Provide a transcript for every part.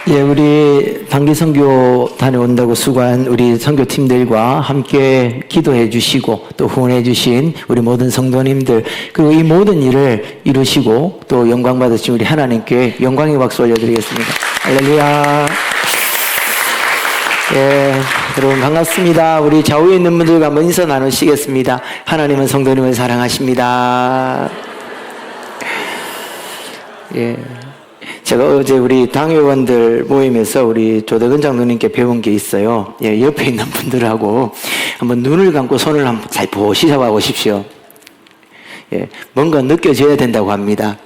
예, 우리 단기 선교 다녀온다고 수고한 우리 선교팀들과 함께 기도해 주시고 또 후원해 주신 우리 모든 성도님들, 그리고 이 모든 일을 이루시고 또 영광 받으신 우리 하나님께 영광의 박수 올려드리겠습니다. 할렐루야. 예, 여러분 반갑습니다. 우리 좌우에 있는 분들과 한번 인사 나누시겠습니다. 하나님은 성도님을 사랑하십니다. 예. 제가 어제 우리 당회원들 모임에서 우리 조대근 장로님께 배운 게 있어요. 예, 옆에 있는 분들하고 한번 눈을 감고 손을 한번 잘 보시잡아 보십시오. 예, 뭔가 느껴져야 된다고 합니다.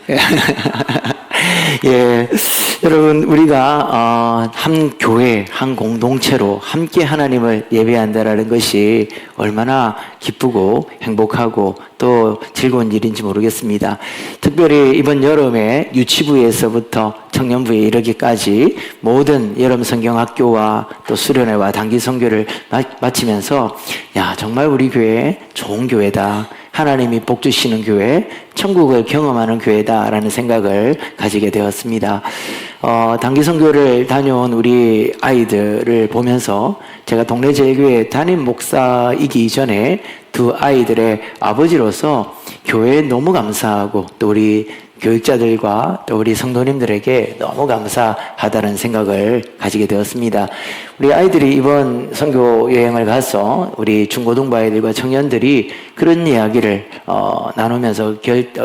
예, 여러분, 우리가 한 교회, 한 공동체로 함께 하나님을 예배한다라는 것이 얼마나 기쁘고 행복하고 또 즐거운 일인지 모르겠습니다. 특별히 이번 여름에 유치부에서부터 청년부에 이르기까지 모든 여름 성경학교와 또 수련회와 단기 선교를 마치면서 야, 정말 우리 교회 좋은 교회다. 하나님이 복 주시는 교회, 천국을 경험하는 교회다라는 생각을 가지게 되었습니다. 단기 선교를 다녀온 우리 아이들을 보면서 제가 동네 제일교회 담임 목사이기 이전에 두 아이들의 아버지로서 교회에 너무 감사하고 또 우리 교육자들과 또 우리 성도님들에게 너무 감사하다는 생각을 가지게 되었습니다. 우리 아이들이 이번 선교 여행을 가서 우리 중고등부 아이들과 청년들이 그런 이야기를 나누면서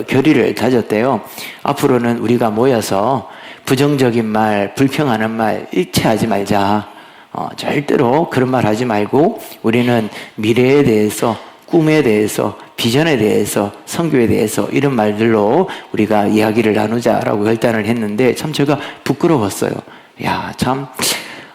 결의를 다졌대요. 앞으로는 우리가 모여서 부정적인 말, 불평하는 말 일체하지 말자. 절대로 그런 말 하지 말고 우리는 미래에 대해서, 꿈에 대해서, 비전에 대해서, 선교에 대해서 이런 말들로 우리가 이야기를 나누자라고 결단을 했는데 참 제가 부끄러웠어요. 야, 참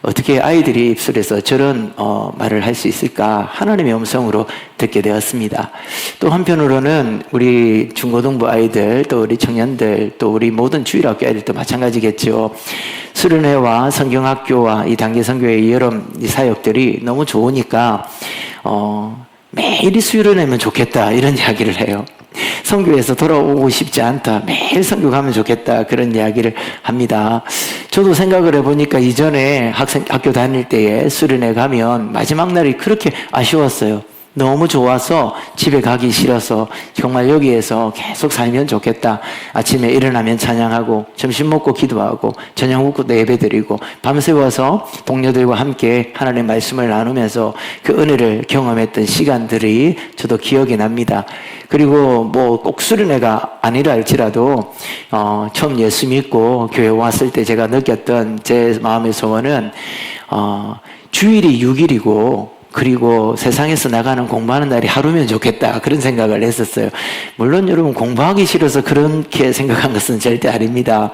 어떻게 아이들이 입술에서 저런 말을 할 수 있을까? 하나님의 음성으로 듣게 되었습니다. 또 한편으로는 우리 중고등부 아이들, 또 우리 청년들, 또 우리 모든 주일학교 아이들도 마찬가지겠죠. 수련회와 성경학교와 이 단기 선교의 여름 이 사역들이 너무 좋으니까 매일이 수련회면 좋겠다 이런 이야기를 해요. 선교에서 돌아오고 싶지 않다. 매일 선교 가면 좋겠다. 그런 이야기를 합니다. 저도 생각을 해보니까 이전에 학교 다닐 때에 수련회 가면 마지막 날이 그렇게 아쉬웠어요. 너무 좋아서 집에 가기 싫어서 정말 여기에서 계속 살면 좋겠다. 아침에 일어나면 찬양하고 점심 먹고 기도하고 저녁 먹고 예배드리고 밤새워서 동료들과 함께 하나님의 말씀을 나누면서 그 은혜를 경험했던 시간들이 저도 기억이 납니다. 그리고 뭐 꼭 수련회가 아니라 할지라도 처음 예수 믿고 교회 왔을 때 제가 느꼈던 제 마음의 소원은 주일이 6일이고 그리고 세상에서 나가는 공부하는 날이 하루면 좋겠다. 그런 생각을 했었어요. 물론 여러분 공부하기 싫어서 그렇게 생각한 것은 절대 아닙니다.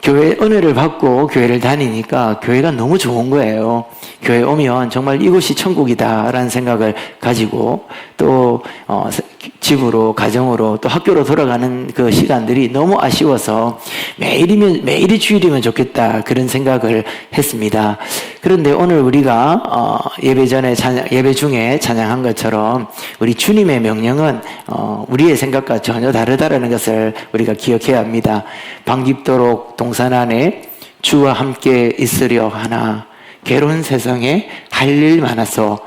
교회 은혜를 받고 교회를 다니니까 교회가 너무 좋은 거예요. 교회 오면 정말 이곳이 천국이다라는 생각을 가지고 또 집으로, 가정으로, 또 학교로 돌아가는 그 시간들이 너무 아쉬워서 매일이 주일이면 좋겠다. 그런 생각을 했습니다. 그런데 오늘 우리가 예배 중에 찬양한 것처럼 우리 주님의 명령은 우리의 생각과 전혀 다르다라는 것을 우리가 기억해야 합니다. 방 깊도록 동산 안에 주와 함께 있으려 하나 괴로운 세상에 할 일 많아서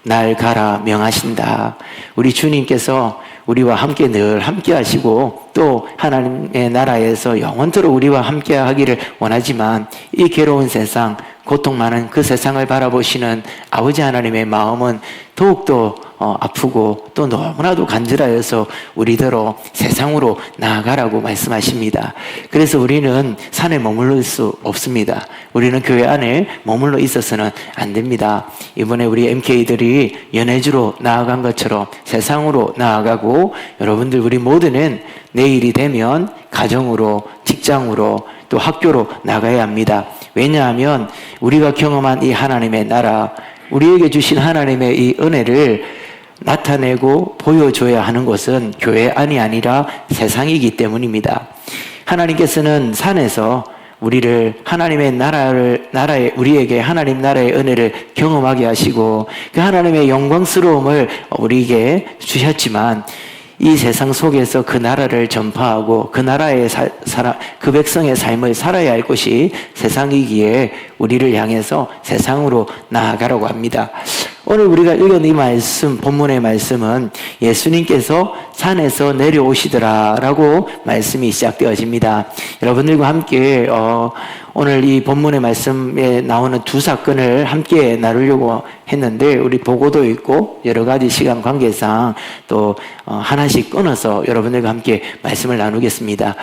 날 가라 명하신다. 우리 주님께서 우리와 함께 늘 함께 하시고 또 하나님의 나라에서 영원토록 우리와 함께 하기를 원하지만 이 괴로운 세상, 고통 많은 그 세상을 바라보시는 아버지 하나님의 마음은 더욱더 아프고 또 너무나도 간절하여서 우리대로 세상으로 나아가라고 말씀하십니다. 그래서 우리는 산에 머물러 수 없습니다. 우리는 교회 안에 머물러 있어서는 안 됩니다. 이번에 우리 MK들이 연해주로 나아간 것처럼 세상으로 나아가고 여러분들 우리 모두는 내일이 되면 가정으로, 직장으로, 또 학교로 나가야 합니다. 왜냐하면 우리가 경험한 이 하나님의 나라, 우리에게 주신 하나님의 이 은혜를 나타내고 보여줘야 하는 것은 교회 안이 아니라 세상이기 때문입니다. 하나님께서는 산에서 우리를 하나님의 나라에 우리에게 하나님 나라의 은혜를 경험하게 하시고 그 하나님의 영광스러움을 우리에게 주셨지만 이 세상 속에서 그 나라를 전파하고 그 나라의 그 백성의 삶을 살아야 할 곳이 세상이기에 우리를 향해서 세상으로 나아가라고 합니다. 오늘 우리가 읽은 이 말씀, 본문의 말씀은 예수님께서 산에서 내려오시더라라고 말씀이 시작되어집니다. 여러분들과 함께 오늘 이 본문의 말씀에 나오는 두 사건을 함께 나누려고 했는데 우리 보고도 있고 여러 가지 시간 관계상 또 하나씩 끊어서 여러분들과 함께 말씀을 나누겠습니다.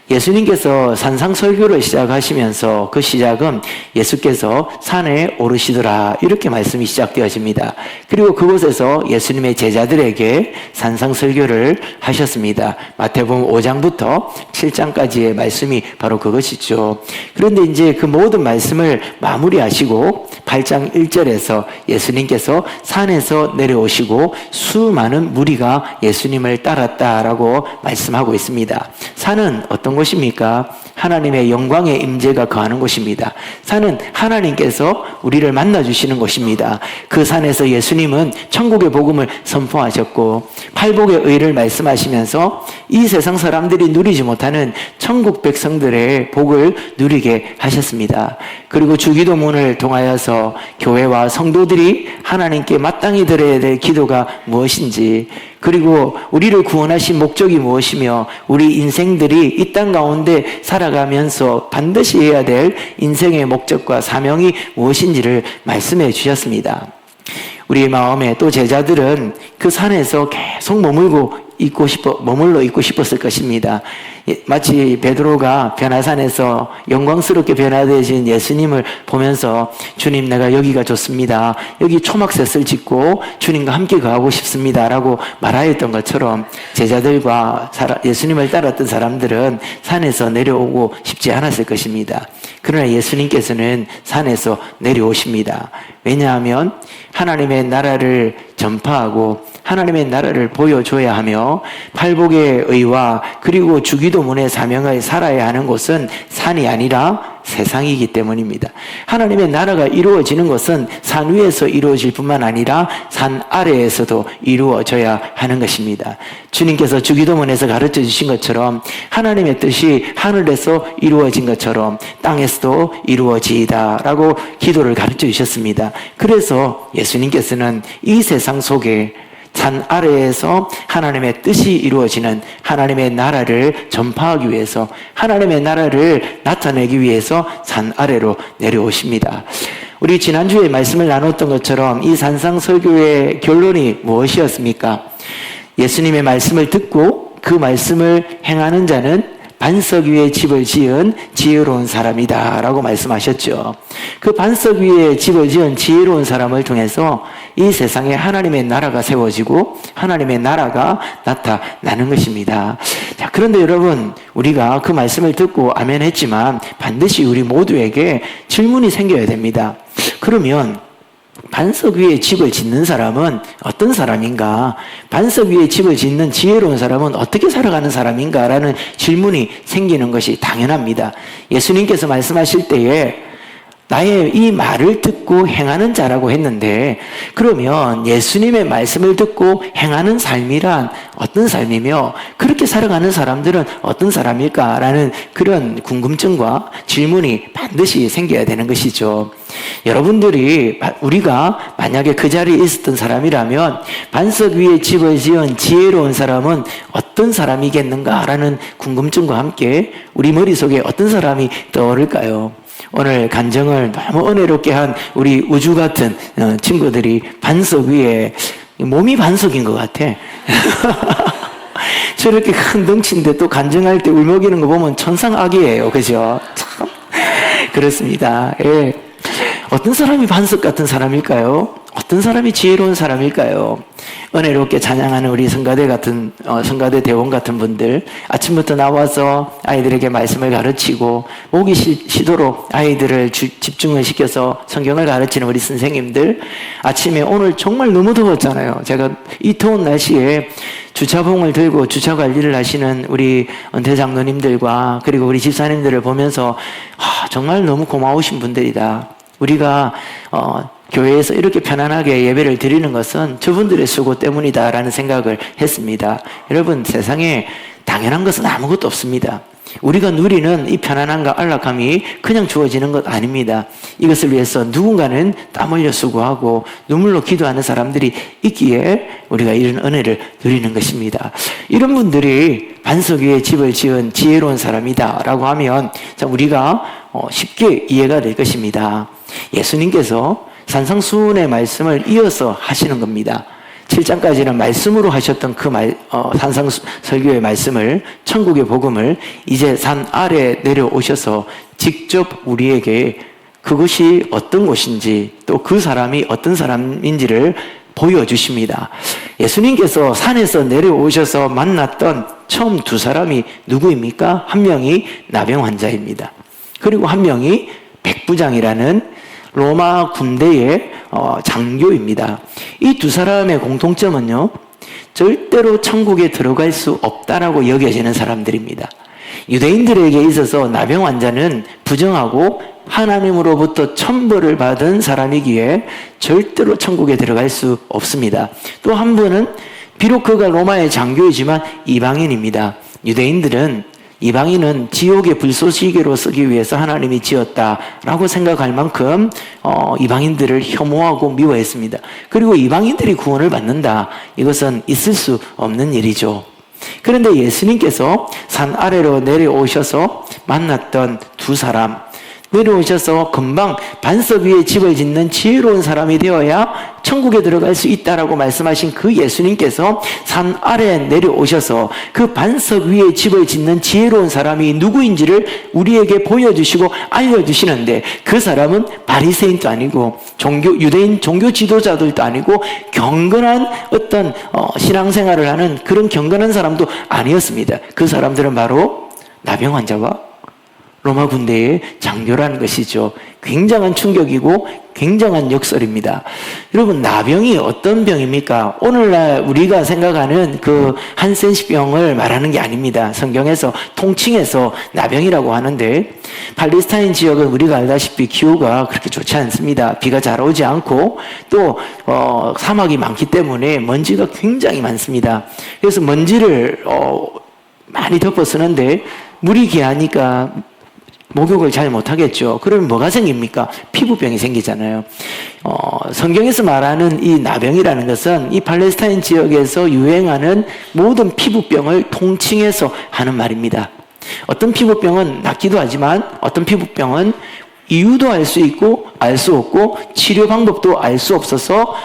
예수님께서 산상설교를 시작하시면서 그 시작은 예수께서 산에 오르시더라 이렇게 말씀이 시작되어집니다. 그리고 그곳에서 예수님의 제자들에게 산상설교를 하셨습니다. 마태복음 5장부터 7장까지의 말씀이 바로 그것이죠. 그런데 이제 그 모든 말씀을 마무리하시고 8장 1절에서 예수님께서 산에서 내려오시고 수많은 무리가 예수님을 따랐다라고 말씀하고 있습니다. 산은 어떤 곳입니까? 하나님의 영광의 임재가 거하는 곳입니다. 산은 하나님께서 우리를 만나주시는 곳입니다. 그 산에서 예수님은 천국의 복음을 선포하셨고 팔복의 의를 말씀하시면서 이 세상 사람들이 누리지 못하는 천국 백성들의 복을 누리게 하셨습니다. 그리고 주기도문을 통하여서 교회와 성도들이 하나님께 마땅히 드려야 될 기도가 무엇인지, 그리고 우리를 구원하신 목적이 무엇이며 우리 인생들이 이 땅 가운데 살아가면서 반드시 해야 될 인생의 목적과 사명이 무엇인지를 말씀해 주셨습니다. 우리 마음에 또 제자들은 그 산에서 계속 머물러 있고 싶었을 것입니다. 마치 베드로가 변화산에서 영광스럽게 변화되어진 예수님을 보면서 주님, 내가 여기가 좋습니다. 여기 초막셋을 짓고 주님과 함께 가고 싶습니다 라고 말하였던 것처럼 제자들과 예수님을 따랐던 사람들은 산에서 내려오고 싶지 않았을 것입니다. 그러나 예수님께서는 산에서 내려오십니다. 왜냐하면 하나님의 나라를 전파하고 하나님의 나라를 보여줘야 하며 팔복의 의와 그리고 주기도문의 사명을 살아야 하는 곳은 산이 아니라 세상이기 때문입니다. 하나님의 나라가 이루어지는 것은 산 위에서 이루어질 뿐만 아니라 산 아래에서도 이루어져야 하는 것입니다. 주님께서 주기도문에서 가르쳐 주신 것처럼 하나님의 뜻이 하늘에서 이루어진 것처럼 땅에서도 이루어지이다라고 기도를 가르쳐 주셨습니다. 그래서 예수님께서는 이 세상 속에 산 아래에서 하나님의 뜻이 이루어지는 하나님의 나라를 전파하기 위해서, 하나님의 나라를 나타내기 위해서 산 아래로 내려오십니다. 우리 지난주에 말씀을 나눴던 것처럼 이 산상설교의 결론이 무엇이었습니까? 예수님의 말씀을 듣고 그 말씀을 행하는 자는 반석 위에 집을 지은 지혜로운 사람이다 라고 말씀하셨죠. 그 반석 위에 집을 지은 지혜로운 사람을 통해서 이 세상에 하나님의 나라가 세워지고 하나님의 나라가 나타나는 것입니다. 자, 그런데 여러분, 우리가 그 말씀을 듣고 아멘 했지만 반드시 우리 모두에게 질문이 생겨야 됩니다. 그러면 반석 위에 집을 짓는 사람은 어떤 사람인가? 반석 위에 집을 짓는 지혜로운 사람은 어떻게 살아가는 사람인가? 라는 질문이 생기는 것이 당연합니다. 예수님께서 말씀하실 때에 나의 이 말을 듣고 행하는 자라고 했는데, 그러면 예수님의 말씀을 듣고 행하는 삶이란 어떤 삶이며 그렇게 살아가는 사람들은 어떤 사람일까라는 그런 궁금증과 질문이 반드시 생겨야 되는 것이죠. 여러분들이, 우리가 만약에 그 자리에 있었던 사람이라면 반석 위에 집을 지은 지혜로운 사람은 어떤 사람이겠는가라는 궁금증과 함께 우리 머릿속에 어떤 사람이 떠오를까요? 오늘 간증을 너무 은혜롭게 한 우리 우주 같은 친구들이 반석 위에, 몸이 반석인 것 같아. 저렇게 큰 덩치인데 또 간증할 때 울먹이는 거 보면 천상악이에요. 그죠? 참 그렇습니다. 예. 어떤 사람이 반석 같은 사람일까요? 어떤 사람이 지혜로운 사람일까요? 은혜롭게 찬양하는 우리 성가대 대원 같은 분들, 아침부터 나와서 아이들에게 말씀을 가르치고 목이 쉬도록 아이들을 집중을 시켜서 성경을 가르치는 우리 선생님들, 아침에 오늘 정말 너무 더웠잖아요. 제가 이 더운 날씨에 주차봉을 들고 주차 관리를 하시는 우리 대장로님들과 그리고 우리 집사님들을 보면서 정말 너무 고마우신 분들이다. 우리가 교회에서 이렇게 편안하게 예배를 드리는 것은 저분들의 수고 때문이다라는 생각을 했습니다. 여러분, 세상에 당연한 것은 아무것도 없습니다. 우리가 누리는 이 편안함과 안락함이 그냥 주어지는 것 아닙니다. 이것을 위해서 누군가는 땀 흘려 수고하고 눈물로 기도하는 사람들이 있기에 우리가 이런 은혜를 누리는 것입니다. 이런 분들이 반석 위에 집을 지은 지혜로운 사람이다 라고 하면 우리가 쉽게 이해가 될 것입니다. 예수님께서 산상수훈의 말씀을 이어서 하시는 겁니다. 7장까지는 말씀으로 하셨던 그 산상설교의 말씀을, 천국의 복음을 이제 산 아래 내려오셔서 직접 우리에게 그것이 어떤 곳인지 또 그 사람이 어떤 사람인지를 보여주십니다. 예수님께서 산에서 내려오셔서 만났던 처음 두 사람이 누구입니까? 한 명이 나병 환자입니다. 그리고 한 명이 백부장이라는 로마 군대의 장교입니다. 이 두 사람의 공통점은요, 절대로 천국에 들어갈 수 없다라고 여겨지는 사람들입니다. 유대인들에게 있어서 나병 환자는 부정하고 하나님으로부터 천벌을 받은 사람이기에 절대로 천국에 들어갈 수 없습니다. 또 한 분은 비록 그가 로마의 장교이지만 이방인입니다. 이방인은 지옥의 불쏘시개로 쓰기 위해서 하나님이 지었다라고 생각할 만큼 이방인들을 혐오하고 미워했습니다. 그리고 이방인들이 구원을 받는다, 이것은 있을 수 없는 일이죠. 그런데 예수님께서 산 아래로 내려오셔서 만났던 두 사람, 내려오셔서 금방 반석 위에 집을 짓는 지혜로운 사람이 되어야 천국에 들어갈 수 있다라고 말씀하신 그 예수님께서 산 아래에 내려오셔서 그 반석 위에 집을 짓는 지혜로운 사람이 누구인지를 우리에게 보여주시고 알려주시는데, 그 사람은 바리새인도 아니고 유대인 종교 지도자들도 아니고 경건한 어떤 신앙생활을 하는 그런 경건한 사람도 아니었습니다. 그 사람들은 바로 나병 환자와 로마 군대의 장교라는 것이죠. 굉장한 충격이고 굉장한 역설입니다. 여러분, 나병이 어떤 병입니까? 오늘날 우리가 생각하는 그 한센시병을 말하는 게 아닙니다. 성경에서 통칭해서 나병이라고 하는데, 팔레스타인 지역은 우리가 알다시피 기후가 그렇게 좋지 않습니다. 비가 잘 오지 않고 또 사막이 많기 때문에 먼지가 굉장히 많습니다. 그래서 먼지를 많이 덮어 쓰는데 물이 귀하니까 목욕을 잘 못하겠죠. 그러면 뭐가 생깁니까? 피부병이 생기잖아요. 성경에서 말하는 이 나병이라는 것은 이 팔레스타인 지역에서 유행하는 모든 피부병을 통칭해서 하는 말입니다. 어떤 피부병은 낫기도 하지만 어떤 피부병은 이유도 알 수 있고 알 수 없고 치료 방법도 알 수 없어서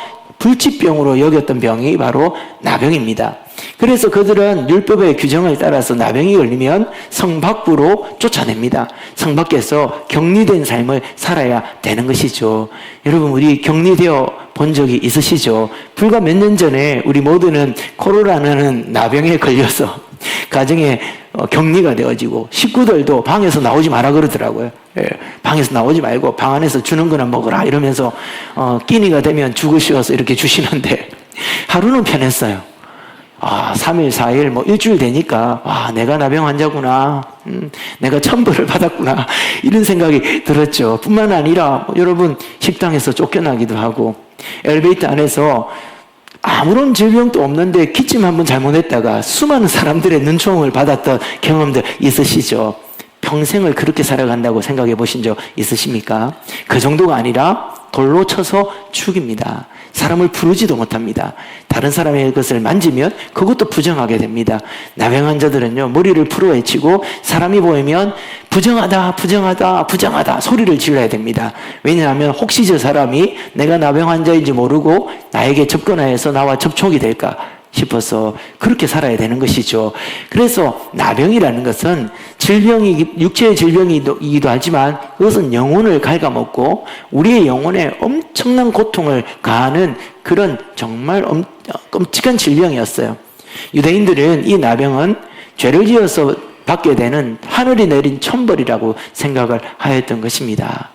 불치병으로 여겼던 병이 바로 나병입니다. 그래서 그들은 율법의 규정을 따라서 나병이 걸리면 성 밖으로 쫓아냅니다. 성 밖에서 격리된 삶을 살아야 되는 것이죠. 여러분, 우리 격리되어 본 적이 있으시죠? 불과 몇 년 전에 우리 모두는 코로나라는 나병에 걸려서 가정에 격리가 되어지고 식구들도 방에서 나오지 마라 그러더라고요. 방에서 나오지 말고 방 안에서 주는 거나 먹어라 이러면서 끼니가 되면 죽으시어서 이렇게 주시는데, 하루는 편했어요. 3일, 4일, 일주일 되니까, 내가 나병 환자구나. 내가 천벌을 받았구나. 이런 생각이 들었죠. 뿐만 아니라, 여러분, 식당에서 쫓겨나기도 하고, 엘리베이터 안에서 아무런 질병도 없는데 기침 한번 잘못했다가 수많은 사람들의 눈총을 받았던 경험들 있으시죠? 평생을 그렇게 살아간다고 생각해 보신 적 있으십니까? 그 정도가 아니라 돌로 쳐서 죽입니다. 사람을 부르지도 못합니다. 다른 사람의 것을 만지면 그것도 부정하게 됩니다. 나병 환자들은요, 머리를 풀어헤치고 사람이 보이면 부정하다, 부정하다, 부정하다 소리를 질러야 됩니다. 왜냐하면 혹시 저 사람이 내가 나병 환자인지 모르고 나에게 접근해서 나와 접촉이 될까 싶어서 그렇게 살아야 되는 것이죠. 그래서 나병이라는 것은 육체의 질병이기도 하지만 그것은 영혼을 갉아먹고 우리의 영혼에 엄청난 고통을 가하는 그런 정말 끔찍한 질병이었어요. 유대인들은 이 나병은 죄를 지어서 받게 되는 하늘이 내린 천벌이라고 생각을 하였던 것입니다.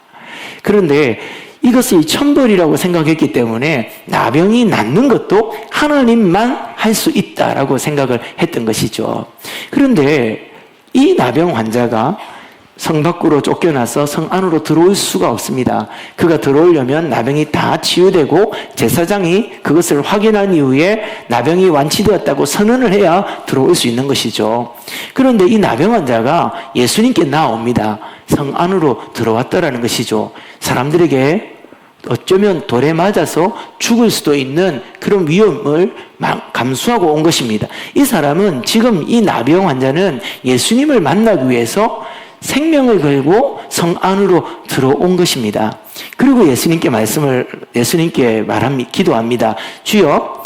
그런데 이것을 천벌이라고 생각했기 때문에 나병이 낫는 것도 하나님만 할 수 있다라고 생각을 했던 것이죠. 그런데 이 나병 환자가 성 밖으로 쫓겨나서 성 안으로 들어올 수가 없습니다. 그가 들어오려면 나병이 다 치유되고 제사장이 그것을 확인한 이후에 나병이 완치되었다고 선언을 해야 들어올 수 있는 것이죠. 그런데 이 나병 환자가 예수님께 나옵니다. 성 안으로 들어왔다라는 것이죠. 사람들에게 어쩌면 돌에 맞아서 죽을 수도 있는 그런 위험을 감수하고 온 것입니다. 이 사람은 지금 이 나병 환자는 예수님을 만나기 위해서 생명을 걸고 성 안으로 들어온 것입니다. 그리고 예수님께 기도합니다. 주여,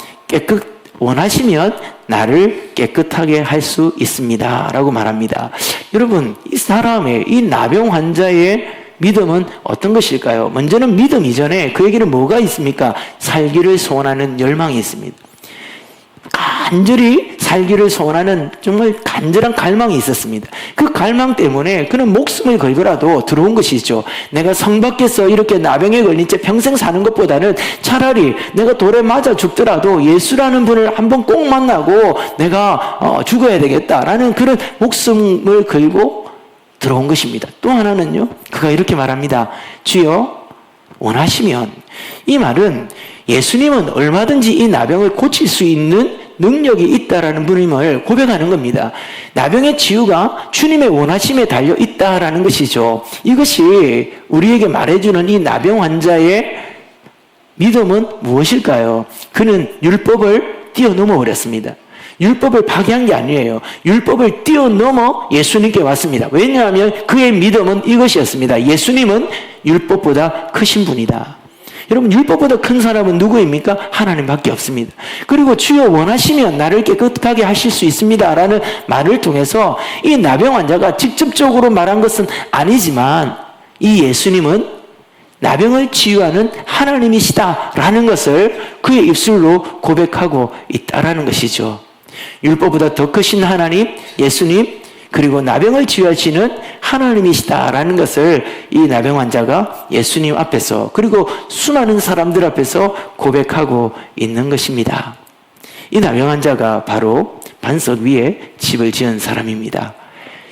원하시면 나를 깨끗하게 할 수 있습니다. 라고 말합니다. 여러분, 이 나병 환자의 믿음은 어떤 것일까요? 먼저는 믿음 이전에 그에게는 뭐가 있습니까? 살기를 소원하는 열망이 있습니다. 간절히 살기를 소원하는 정말 간절한 갈망이 있었습니다. 그 갈망 때문에 그는 목숨을 걸고라도 들어온 것이죠. 내가 성 밖에서 이렇게 나병에 걸린 채 평생 사는 것보다는 차라리 내가 돌에 맞아 죽더라도 예수라는 분을 한번 꼭 만나고 내가 죽어야 되겠다라는 그런 목숨을 걸고 들어온 것입니다. 또 하나는요, 그가 이렇게 말합니다. 주여, 원하시면. 이 말은 예수님은 얼마든지 이 나병을 고칠 수 있는 능력이 있다라는 분임을 고백하는 겁니다. 나병의 치유가 주님의 원하심에 달려 있다라는 것이죠. 이것이 우리에게 말해주는 이 나병 환자의 믿음은 무엇일까요? 그는 율법을 뛰어넘어 버렸습니다. 율법을 파괴한 게 아니에요. 율법을 뛰어넘어 예수님께 왔습니다. 왜냐하면 그의 믿음은 이것이었습니다. 예수님은 율법보다 크신 분이다. 여러분, 율법보다 큰 사람은 누구입니까? 하나님밖에 없습니다. 그리고 주여 원하시면 나를 깨끗하게 하실 수 있습니다 라는 말을 통해서 이 나병 환자가 직접적으로 말한 것은 아니지만 이 예수님은 나병을 치유하는 하나님이시다라는 것을 그의 입술로 고백하고 있다라는 것이죠. 율법보다 더 크신 하나님, 예수님, 그리고 나병을 치유하시는 하나님이시다라는 것을 이 나병 환자가 예수님 앞에서 그리고 수많은 사람들 앞에서 고백하고 있는 것입니다. 이 나병 환자가 바로 반석 위에 집을 지은 사람입니다.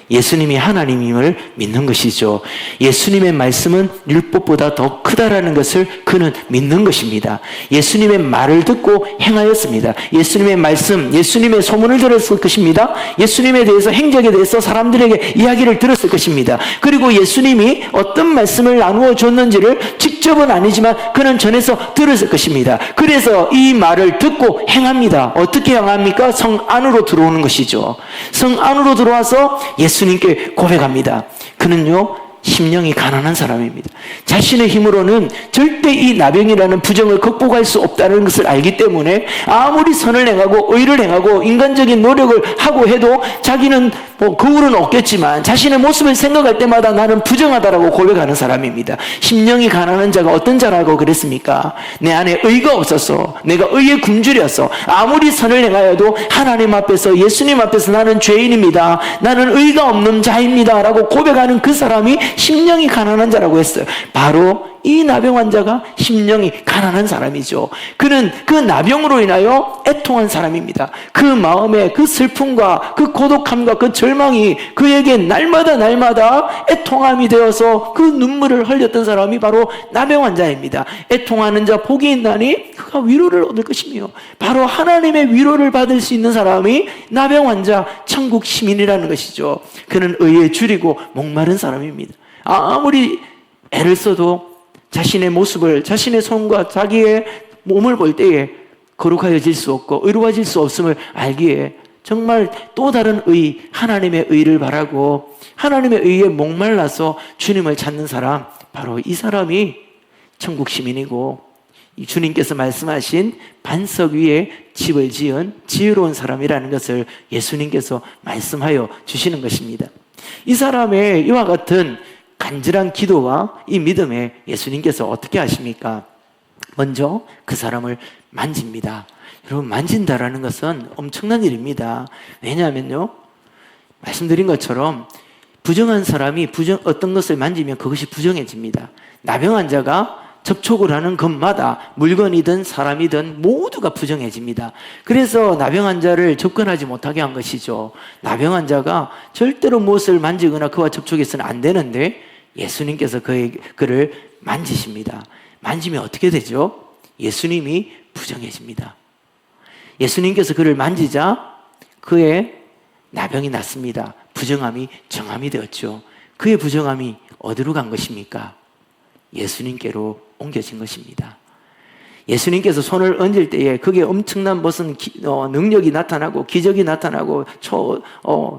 예수님이 하나님임을 믿는 것이죠. 예수님의 말씀은 율법보다 더 크다라는 것을 그는 믿는 것입니다. 예수님의 말을 듣고 행하였습니다. 예수님의 말씀, 예수님의 소문을 들었을 것입니다. 예수님에 대해서, 행적에 대해서 사람들에게 이야기를 들었을 것입니다. 그리고 예수님이 어떤 말씀을 나누어 줬는지를 직접은 아니지만 그는 전해서 들었을 것입니다. 그래서 이 말을 듣고 행합니다. 어떻게 행합니까? 성 안으로 들어오는 것이죠. 성 안으로 들어와서 예수님께 고백합니다. 그는요, 심령이 가난한 사람입니다. 자신의 힘으로는 절대 이 나병이라는 부정을 극복할 수 없다는 것을 알기 때문에 아무리 선을 행하고 의를 행하고 인간적인 노력을 하고 해도 자기는 거울은 없겠지만 자신의 모습을 생각할 때마다 나는 부정하다라고 고백하는 사람입니다. 심령이 가난한 자가 어떤 자라고 그랬습니까? 내 안에 의가 없어서 내가 의에 굶주려서 아무리 선을 행하여도 하나님 앞에서, 예수님 앞에서 나는 죄인입니다, 나는 의가 없는 자입니다 라고 고백하는 그 사람이 심령이 가난한 자라고 했어요. 바로 이 나병 환자가 심령이 가난한 사람이죠. 그는 그 나병으로 인하여 애통한 사람입니다. 그 마음에 그 슬픔과 그 고독함과 그 절망이 그에게 날마다 애통함이 되어서 그 눈물을 흘렸던 사람이 바로 나병 환자입니다. 애통하는 자 복이 있나니 그가 위로를 얻을 것이며, 바로 하나님의 위로를 받을 수 있는 사람이 나병 환자, 천국 시민이라는 것이죠. 그는 의에 줄이고 목마른 사람입니다. 아무리 애를 써도 자신의 모습을, 자신의 손과 자기의 몸을 볼 때에 거룩하여질 수 없고 의로워질 수 없음을 알기에 정말 또 다른 의, 하나님의 의를 바라고 하나님의 의에 목말라서 주님을 찾는 사람, 바로 이 사람이 천국 시민이고 주님께서 말씀하신 반석 위에 집을 지은 지혜로운 사람이라는 것을 예수님께서 말씀하여 주시는 것입니다. 이 사람의 이와 같은 간절한 기도와 이 믿음에 예수님께서 어떻게 하십니까? 먼저 그 사람을 만집니다. 여러분, 만진다라는 것은 엄청난 일입니다. 왜냐하면요, 말씀드린 것처럼 부정한 사람이 어떤 것을 만지면 그것이 부정해집니다. 나병 환자가 접촉을 하는 것마다 물건이든 사람이든 모두가 부정해집니다. 그래서 나병 환자를 접근하지 못하게 한 것이죠. 나병 환자가 절대로 무엇을 만지거나 그와 접촉해서는 안 되는데 예수님께서 그를 만지십니다. 만지면 어떻게 되죠? 예수님이 부정해집니다. 예수님께서 그를 만지자 그의 나병이 났습니다. 부정함이 정함이 되었죠. 그의 부정함이 어디로 간 것입니까? 예수님께로 옮겨진 것입니다. 예수님께서 손을 얹을 때에 그게 엄청난 무슨 능력이 나타나고 기적이 나타나고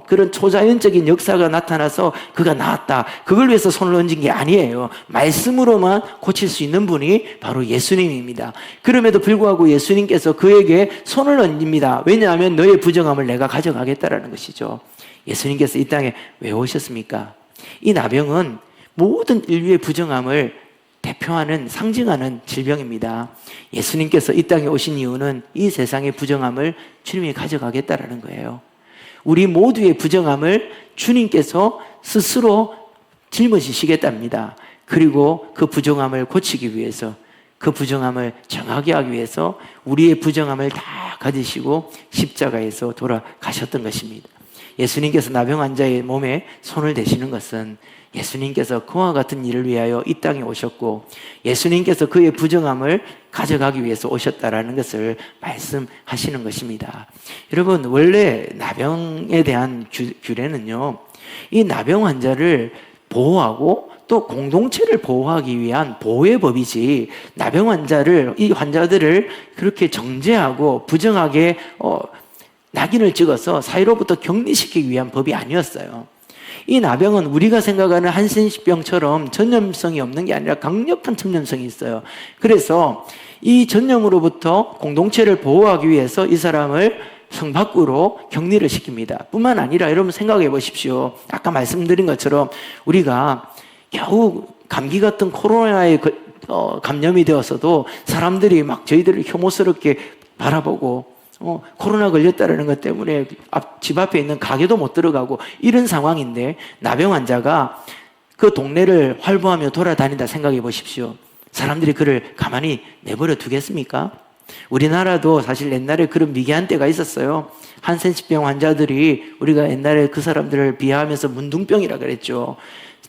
그런 초자연적인 역사가 나타나서 그가 나았다. 그걸 위해서 손을 얹은 게 아니에요. 말씀으로만 고칠 수 있는 분이 바로 예수님입니다. 그럼에도 불구하고 예수님께서 그에게 손을 얹습니다. 왜냐하면 너의 부정함을 내가 가져가겠다라는 것이죠. 예수님께서 이 땅에 왜 오셨습니까? 이 나병은 모든 인류의 부정함을 대표하는 상징하는 질병입니다. 예수님께서 이 땅에 오신 이유는 이 세상의 부정함을 주님이 가져가겠다라는 거예요. 우리 모두의 부정함을 주님께서 스스로 짊어지시겠답니다. 그리고 그 부정함을 고치기 위해서, 그 부정함을 정하게 하기 위해서 우리의 부정함을 다 가지시고 십자가에서 돌아가셨던 것입니다. 예수님께서 나병 환자의 몸에 손을 대시는 것은 예수님께서 그와 같은 일을 위하여 이 땅에 오셨고 예수님께서 그의 부정함을 가져가기 위해서 오셨다라는 것을 말씀하시는 것입니다. 여러분, 원래 나병에 대한 규례는요, 이 나병 환자를 보호하고 또 공동체를 보호하기 위한 보호의 법이지, 나병 환자를, 이 환자들을 그렇게 정죄하고 부정하게 낙인을 찍어서 사회로부터 격리시키기 위한 법이 아니었어요. 이 나병은 우리가 생각하는 한센시병처럼 전염성이 없는 게 아니라 강력한 전염성이 있어요. 그래서 이 전염으로부터 공동체를 보호하기 위해서 이 사람을 성 밖으로 격리를 시킵니다. 뿐만 아니라 여러분 생각해 보십시오. 아까 말씀드린 것처럼 우리가 겨우 감기 같은 코로나에 감염이 되었어도 사람들이 막 저희들을 혐오스럽게 바라보고 코로나 걸렸다는 것 때문에 집 앞에 있는 가게도 못 들어가고 이런 상황인데, 나병 환자가 그 동네를 활보하며 돌아다닌다 생각해 보십시오. 사람들이 그를 가만히 내버려 두겠습니까? 우리나라도 사실 옛날에 그런 미개한 때가 있었어요. 한센시병 환자들이 우리가 옛날에 그 사람들을 비하하면서 문둥병이라 그랬죠.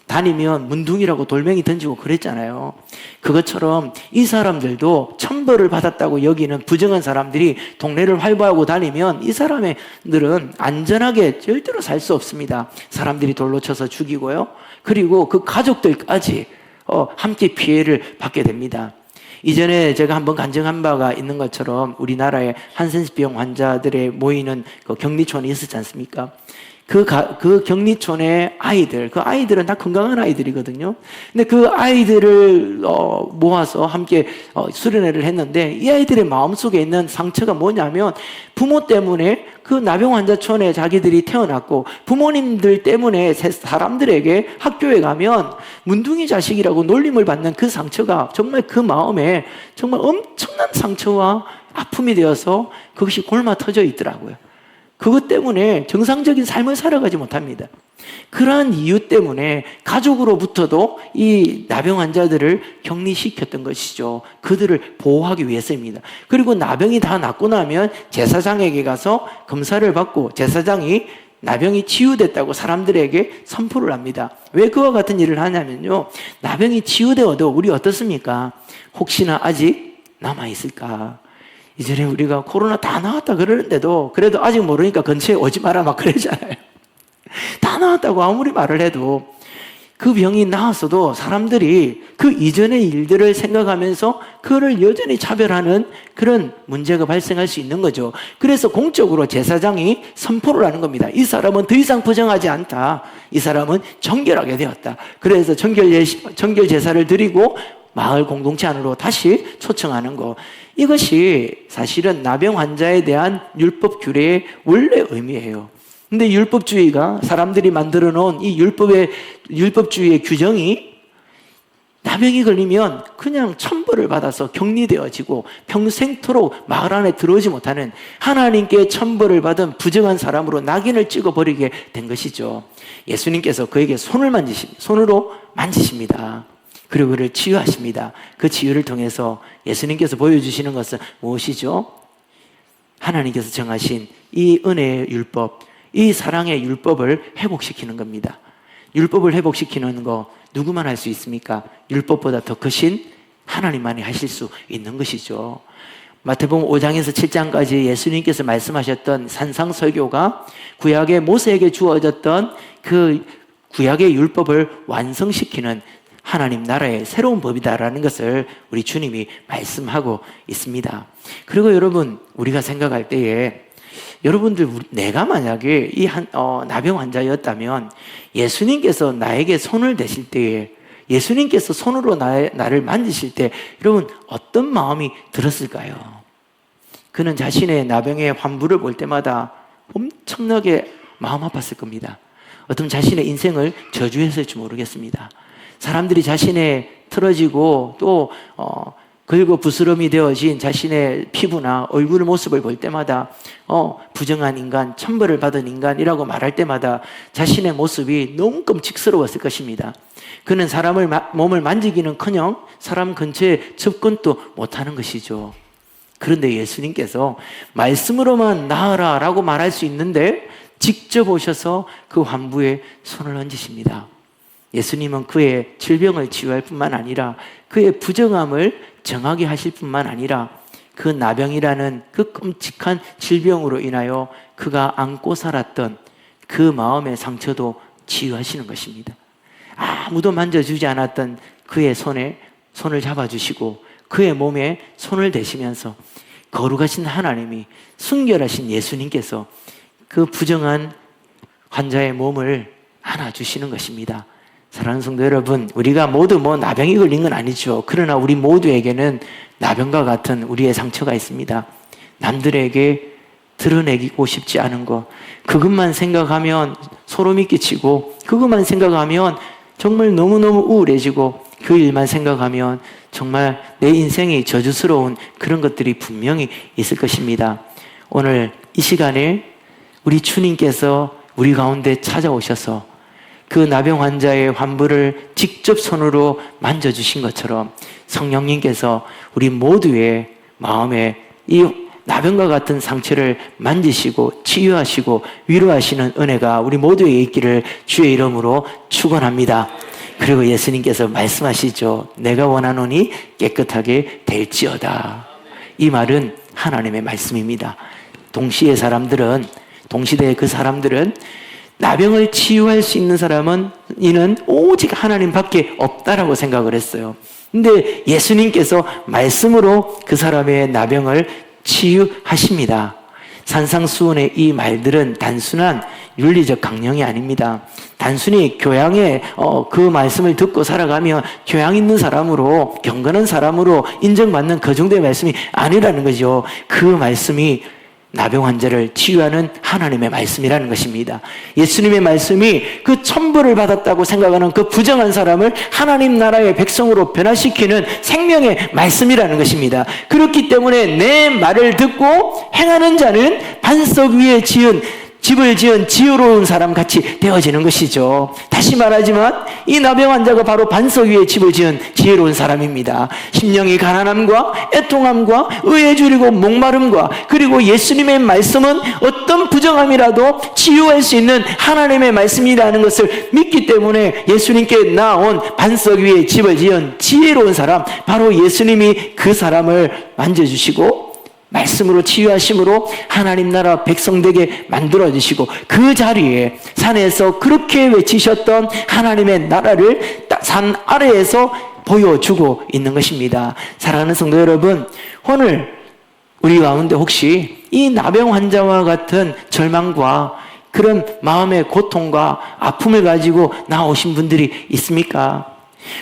다니면 문둥이라고 돌멩이 던지고 그랬잖아요. 그것처럼 이 사람들도 천벌을 받았다고 여기는 부정한 사람들이 동네를 활보하고 다니면 이 사람들은 안전하게 절대로 살 수 없습니다. 사람들이 돌로 쳐서 죽이고요. 그리고 그 가족들까지 함께 피해를 받게 됩니다. 이전에 제가 한번 간증한 바가 있는 것처럼 우리나라에 한센시병 환자들의 모이는 그 격리촌이 있었지 않습니까? 그 격리촌의 아이들, 그 아이들은 다 건강한 아이들이거든요. 근데 그 아이들을 모아서 함께 수련회를 했는데, 이 아이들의 마음속에 있는 상처가 뭐냐면, 부모 때문에 그 나병 환자촌에 자기들이 태어났고 부모님들 때문에 사람들에게 학교에 가면 문둥이 자식이라고 놀림을 받는 그 상처가 정말 그 마음에 정말 엄청난 상처와 아픔이 되어서 그것이 골마 터져 있더라고요. 그것 때문에 정상적인 삶을 살아가지 못합니다. 그러한 이유 때문에 가족으로부터도 이 나병 환자들을 격리시켰던 것이죠. 그들을 보호하기 위해서입니다. 그리고 나병이 다 낫고 나면 제사장에게 가서 검사를 받고 제사장이 나병이 치유됐다고 사람들에게 선포를 합니다. 왜 그와 같은 일을 하냐면요, 나병이 치유되어도 우리 어떻습니까? 혹시나 아직 남아있을까? 이전에 우리가 코로나 다 나왔다 그러는데도 그래도 아직 모르니까 근처에 오지 마라 막 그러잖아요. 다 나왔다고 아무리 말을 해도 그 병이 나았어도 사람들이 그 이전의 일들을 생각하면서 그를 여전히 차별하는 그런 문제가 발생할 수 있는 거죠. 그래서 공적으로 제사장이 선포를 하는 겁니다. 이 사람은 더 이상 부정하지 않다. 이 사람은 정결하게 되었다. 그래서 정결 제사를 드리고 마을 공동체 안으로 다시 초청하는 거. 이것이 사실은 나병 환자에 대한 율법 규례의 원래 의미예요. 근데 율법주의가 사람들이 만들어 놓은 이 율법주의의 규정이 나병이 걸리면 그냥 천벌을 받아서 격리되어지고 평생토록 마을 안에 들어오지 못하는, 하나님께 천벌을 받은 부정한 사람으로 낙인을 찍어버리게 된 것이죠. 예수님께서 그에게 손으로 만지십니다. 그리고 그를 치유하십니다. 그 치유를 통해서 예수님께서 보여주시는 것은 무엇이죠? 하나님께서 정하신 이 은혜의 율법, 이 사랑의 율법을 회복시키는 겁니다. 율법을 회복시키는 거 누구만 할 수 있습니까? 율법보다 더 크신 하나님만이 하실 수 있는 것이죠. 마태복음 5장에서 7장까지 예수님께서 말씀하셨던 산상설교가 구약의 모세에게 주어졌던 그 구약의 율법을 완성시키는 하나님 나라의 새로운 법이다라는 것을 우리 주님이 말씀하고 있습니다. 그리고 여러분, 우리가 생각할 때에 여러분들, 내가 만약에 이 나병 환자였다면 예수님께서 나에게 손을 대실 때에, 예수님께서 손으로 나를 만지실 때 여러분 어떤 마음이 들었을까요? 그는 자신의 나병의 환부를 볼 때마다 엄청나게 마음 아팠을 겁니다. 어떤 자신의 인생을 저주했을지 모르겠습니다. 사람들이 자신의 틀어지고 또 긁고 부스럼이 되어진 자신의 피부나 얼굴 모습을 볼 때마다 부정한 인간, 천벌을 받은 인간이라고 말할 때마다 자신의 모습이 너무 끔찍스러웠을 것입니다. 그는 사람을 몸을 만지기는커녕 사람 근처에 접근도 못하는 것이죠. 그런데 예수님께서 말씀으로만 나으라 라고 말할 수 있는데 직접 오셔서 그 환부에 손을 얹으십니다. 예수님은 그의 질병을 치유할 뿐만 아니라 그의 부정함을 정하게 하실 뿐만 아니라 그 나병이라는 그 끔찍한 질병으로 인하여 그가 안고 살았던 그 마음의 상처도 치유하시는 것입니다. 아무도 만져주지 않았던 그의 손을 잡아주시고 그의 몸에 손을 대시면서 거룩하신 하나님이, 순결하신 예수님께서 그 부정한 환자의 몸을 안아주시는 것입니다. 사랑하는 성도 여러분, 우리가 모두 나병이 걸린 건 아니죠. 그러나 우리 모두에게는 나병과 같은 우리의 상처가 있습니다. 남들에게 드러내고 싶지 않은 것, 그것만 생각하면 소름이 끼치고, 그것만 생각하면 정말 너무너무 우울해지고, 그 일만 생각하면 정말 내 인생이 저주스러운 그런 것들이 분명히 있을 것입니다. 오늘 이 시간에 우리 주님께서 우리 가운데 찾아오셔서 그 나병 환자의 환부를 직접 손으로 만져주신 것처럼 성령님께서 우리 모두의 마음에 이 나병과 같은 상처를 만지시고 치유하시고 위로하시는 은혜가 우리 모두에게 있기를 주의 이름으로 축원합니다. 그리고 예수님께서 말씀하시죠. 내가 원하노니 깨끗하게 될지어다. 이 말은 하나님의 말씀입니다. 동시대의 그 사람들은 나병을 치유할 수 있는 사람은 이는 오직 하나님밖에 없다라고 생각을 했어요. 근데 예수님께서 말씀으로 그 사람의 나병을 치유하십니다. 산상수훈의 이 말들은 단순한 윤리적 강령이 아닙니다. 단순히 교양의 그 말씀을 듣고 살아가면 교양 있는 사람으로, 경건한 사람으로 인정받는 그 정도의 말씀이 아니라는 거죠. 그 말씀이 나병 환자를 치유하는 하나님의 말씀이라는 것입니다. 예수님의 말씀이 그 천벌을 받았다고 생각하는 그 부정한 사람을 하나님 나라의 백성으로 변화시키는 생명의 말씀이라는 것입니다. 그렇기 때문에 내 말을 듣고 행하는 자는 반석 위에 집을 지은 지혜로운 사람 같이 되어지는 것이죠. 다시 말하지만 이 나병 환자가 바로 반석 위에 집을 지은 지혜로운 사람입니다. 심령이 가난함과 애통함과 의에 줄이고 목마름과, 그리고 예수님의 말씀은 어떤 부정함이라도 치유할 수 있는 하나님의 말씀이라는 것을 믿기 때문에 예수님께 나온 반석 위에 집을 지은 지혜로운 사람, 바로 예수님이 그 사람을 만져주시고 말씀으로 치유하심으로 하나님 나라 백성되게 만들어주시고, 그 자리에 산에서 그렇게 외치셨던 하나님의 나라를 산 아래에서 보여주고 있는 것입니다. 사랑하는 성도 여러분, 오늘 우리 가운데 혹시 이 나병 환자와 같은 절망과 그런 마음의 고통과 아픔을 가지고 나오신 분들이 있습니까?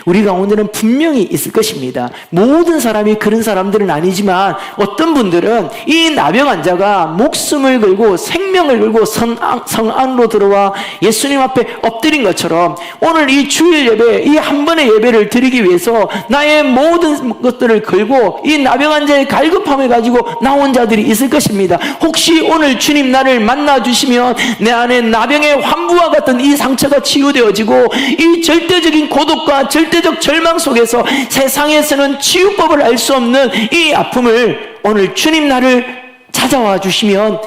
우리 가운데는 분명히 있을 것입니다. 모든 사람이 그런 사람들은 아니지만 어떤 분들은 이 나병 환자가 목숨을 걸고 생명을 걸고 성 안으로 들어와 예수님 앞에 엎드린 것처럼 오늘 이 주일 예배, 이 한 번의 예배를 드리기 위해서 나의 모든 것들을 걸고 이 나병 환자의 갈급함을 가지고 나온 자들이 있을 것입니다. 혹시 오늘 주님 나를 만나주시면 내 안에 나병의 환부와 같은 이 상처가 치유되어지고 이 절대적인 고독과 고통과 절대적 절망 속에서 세상에서는 치유법을 알 수 없는 이 아픔을 오늘 주님 나를 찾아와 주시면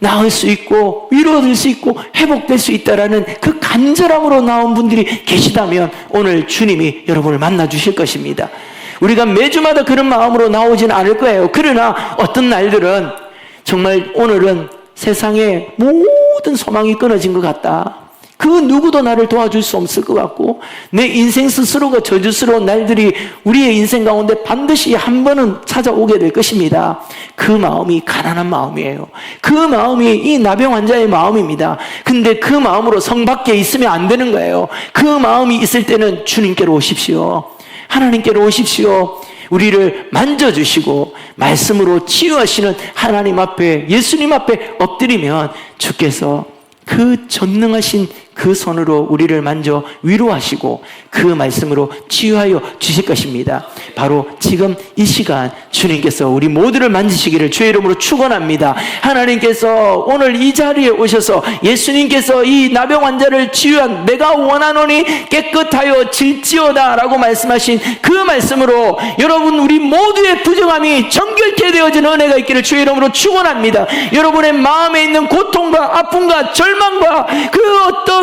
나을 수 있고 위로될 수 있고 회복될 수 있다라는 그 간절함으로 나온 분들이 계시다면 오늘 주님이 여러분을 만나 주실 것입니다. 우리가 매주마다 그런 마음으로 나오지는 않을 거예요. 그러나 어떤 날들은 정말 오늘은 세상에 모든 소망이 끊어진 것 같다. 그 누구도 나를 도와줄 수 없을 것 같고 내 인생 스스로가 저주스러운 날들이 우리의 인생 가운데 반드시 한 번은 찾아오게 될 것입니다. 그 마음이 가난한 마음이에요. 그 마음이 이 나병 환자의 마음입니다. 근데 그 마음으로 성 밖에 있으면 안 되는 거예요. 그 마음이 있을 때는 주님께로 오십시오. 하나님께로 오십시오. 우리를 만져주시고 말씀으로 치유하시는 하나님 앞에, 예수님 앞에 엎드리면 주께서 그 전능하신 그 손으로 우리를 만져 위로하시고 그 말씀으로 치유하여 주실 것입니다. 바로 지금 이 시간 주님께서 우리 모두를 만지시기를 주의 이름으로 축원합니다. 하나님께서 오늘 이 자리에 오셔서 예수님께서 이 나병 환자를 치유한 내가 원하노니 깨끗하여 질지어다 라고 말씀하신 그 말씀으로 여러분 우리 모두의 부정함이 정결케 되어진 은혜가 있기를 주의 이름으로 축원합니다. 여러분의 마음에 있는 고통과 아픔과 절망과 그 어떤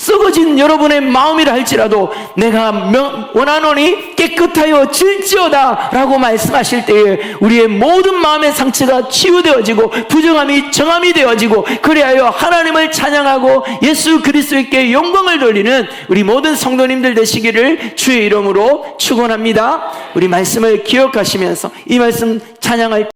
썩어진 여러분의 마음이라 할지라도 내가 원하노니 깨끗하여 질지어다 라고 말씀하실 때에 우리의 모든 마음의 상처가 치유되어지고 부정함이 정함이 되어지고 그리하여 하나님을 찬양하고 예수 그리스도께 영광을 돌리는 우리 모든 성도님들 되시기를 주의 이름으로 축원합니다. 우리 말씀을 기억하시면서 이 말씀 찬양할